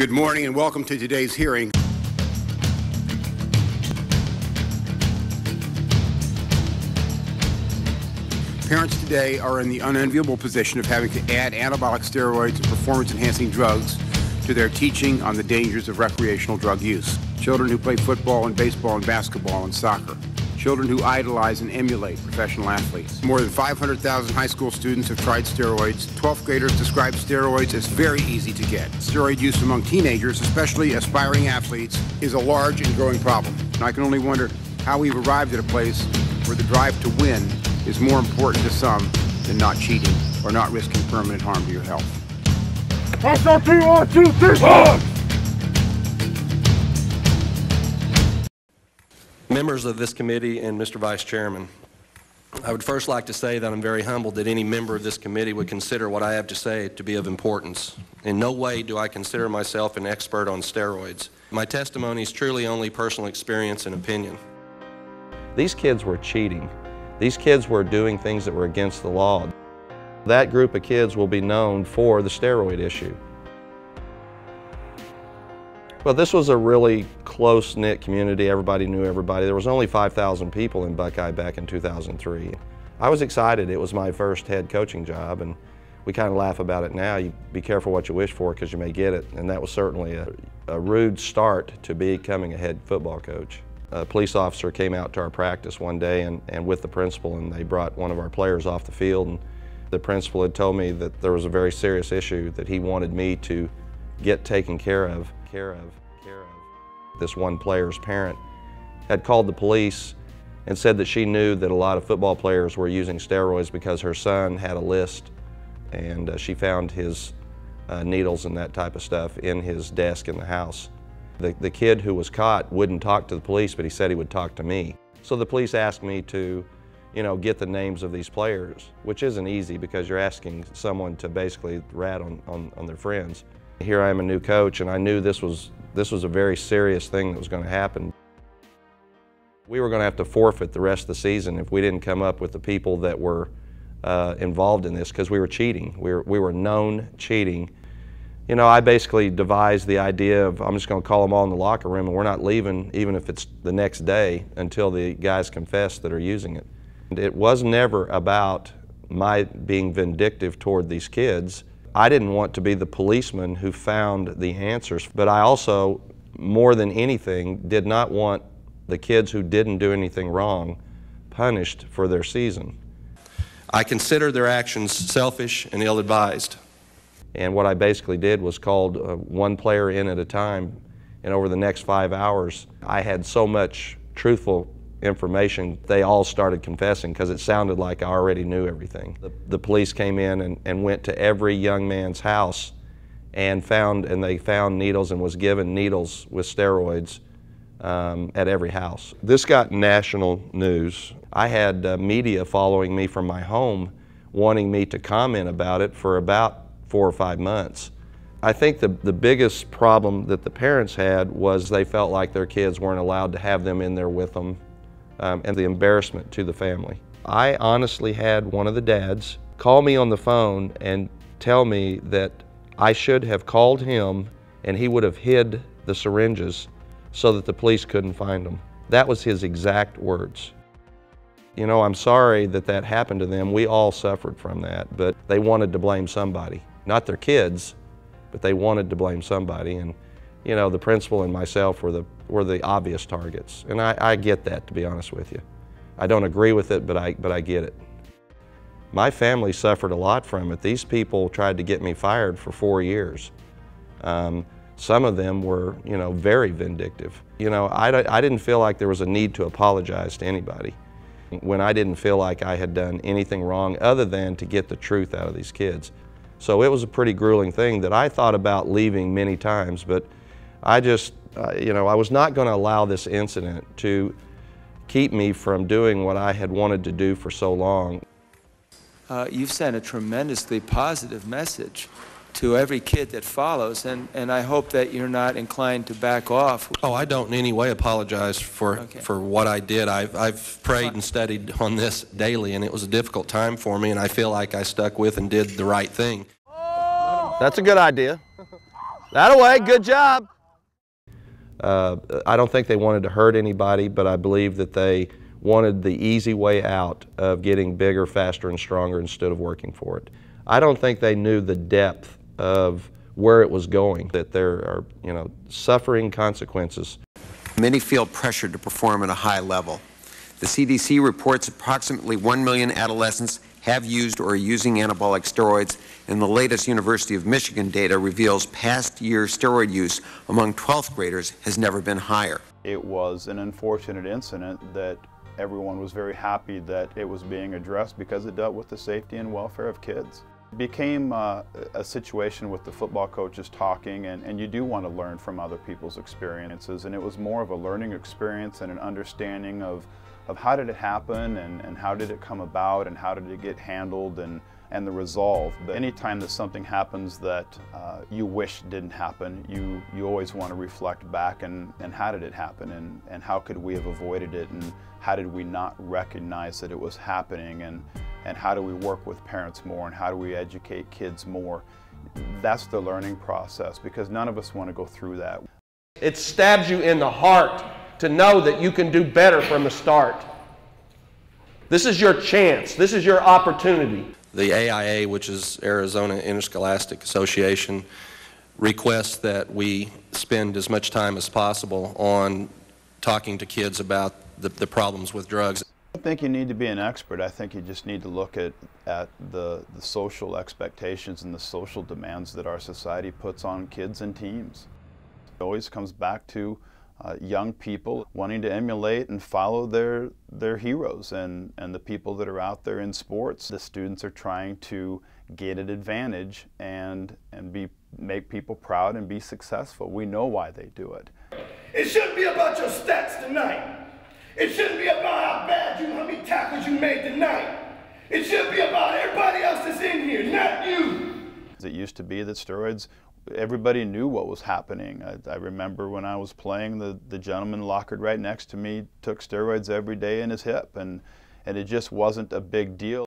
Good morning and welcome to today's hearing. Parents today are in the unenviable position of having to add anabolic steroids and performance-enhancing drugs to their teaching on the dangers of recreational drug use. Children who play football and baseball and basketball and soccer. Children who idolize and emulate professional athletes. More than 500,000 high school students have tried steroids. 12th graders describe steroids as very easy to get. Steroid use among teenagers, especially aspiring athletes, is a large and growing problem. And I can only wonder how we've arrived at a place where the drive to win is more important to some than not cheating or not risking permanent harm to your health. That's not 3, 1, 2, 3, 4! Members of this committee and Mr. Vice Chairman, I would first like to say that I'm very humbled that any member of this committee would consider what I have to say to be of importance. In no way do I consider myself an expert on steroids. My testimony is truly only personal experience and opinion. These kids were cheating. These kids were doing things that were against the law. That group of kids will be known for the steroid issue. Well, this was a really close-knit community. Everybody knew everybody. There was only 5,000 people in Buckeye back in 2003. I was excited. It was my first head coaching job, and we kind of laugh about it now. You be careful what you wish for because you may get it, and that was certainly a rude start to becoming a head football coach. A police officer came out to our practice one day and with the principal, and they brought one of our players off the field, and the principal had told me that there was a very serious issue that he wanted me to get taken care of. This one player's parent had called the police and said that she knew that a lot of football players were using steroids because her son had a list, and she found his needles and that type of stuff in his desk in the house. The kid who was caught wouldn't talk to the police, but he said he would talk to me. So the police asked me to, get the names of these players, which isn't easy because you're asking someone to basically rat on their friends. Here I am, a new coach, and I knew this was a very serious thing that was going to happen. We were going to have to forfeit the rest of the season if we didn't come up with the people that were involved in this, because we were cheating. We were known cheating. I basically devised the idea of I'm just going to call them all in the locker room and we're not leaving even if it's the next day until the guys confess that are using it. And it was never about my being vindictive toward these kids. I didn't want to be the policeman who found the answers, but I also, more than anything, did not want the kids who didn't do anything wrong punished for their season. I consider their actions selfish and ill-advised. And what I basically did was called one player in at a time, and over the next 5 hours, I had so much truthful information, they all started confessing because it sounded like I already knew everything. The police came in and went to every young man's house and they found needles and was given needles with steroids at every house. This got national news. I had media following me from my home wanting me to comment about it for about 4 or 5 months. I think the biggest problem that the parents had was they felt like their kids weren't allowed to have them in there with them, and the embarrassment to the family. I honestly had one of the dads call me on the phone and tell me that I should have called him and he would have hid the syringes so that the police couldn't find them. That was his exact words. I'm sorry that that happened to them. We all suffered from that, but they wanted to blame somebody. Not their kids, but they wanted to blame somebody. And the principal and myself were the obvious targets. And I get that, to be honest with you. I don't agree with it, but I get it. My family suffered a lot from it. These people tried to get me fired for 4 years. Some of them were, very vindictive. I didn't feel like there was a need to apologize to anybody when I didn't feel like I had done anything wrong other than to get the truth out of these kids. So it was a pretty grueling thing that I thought about leaving many times, but I just, I was not going to allow this incident to keep me from doing what I had wanted to do for so long. You've sent a tremendously positive message to every kid that follows, and I hope that you're not inclined to back off. Oh, I don't in any way apologize for what I did. I've prayed and studied on this daily, and it was a difficult time for me, and I feel like I stuck with and did the right thing. That's a good idea. That away, good job. I don't think they wanted to hurt anybody, but I believe that they wanted the easy way out of getting bigger, faster, and stronger instead of working for it. I don't think they knew the depth of where it was going, that there are, suffering consequences. Many feel pressured to perform at a high level. The CDC reports approximately 1 million adolescents have used or are using anabolic steroids, and the latest University of Michigan data reveals past year steroid use among 12th graders has never been higher. It was an unfortunate incident that everyone was very happy that it was being addressed because it dealt with the safety and welfare of kids. It became a situation with the football coaches talking, and you do want to learn from other people's experiences, and it was more of a learning experience and an understanding of how did it happen and how did it come about and how did it get handled and the resolve. But anytime that something happens that you wish didn't happen, you always want to reflect back and how did it happen and how could we have avoided it and how did we not recognize that it was happening and how do we work with parents more and how do we educate kids more. That's the learning process because none of us want to go through that. It stabs you in the heart to know that you can do better from the start. This is your chance. This is your opportunity. The AIA, which is Arizona Interscholastic Association, requests that we spend as much time as possible on talking to kids about the problems with drugs. I don't think you need to be an expert. I think you just need to look at the social expectations and the social demands that our society puts on kids and teens. It always comes back to young people wanting to emulate and follow their heroes and the people that are out there in sports. The students are trying to get an advantage and make people proud and be successful. We know why they do it. It shouldn't be about your stats tonight. It shouldn't be about how bad how many tackles you made tonight. It should be about everybody else that's in here, not you. It used to be that steroids, everybody knew what was happening. I remember when I was playing, the gentleman lockered right next to me took steroids every day in his hip, and it just wasn't a big deal.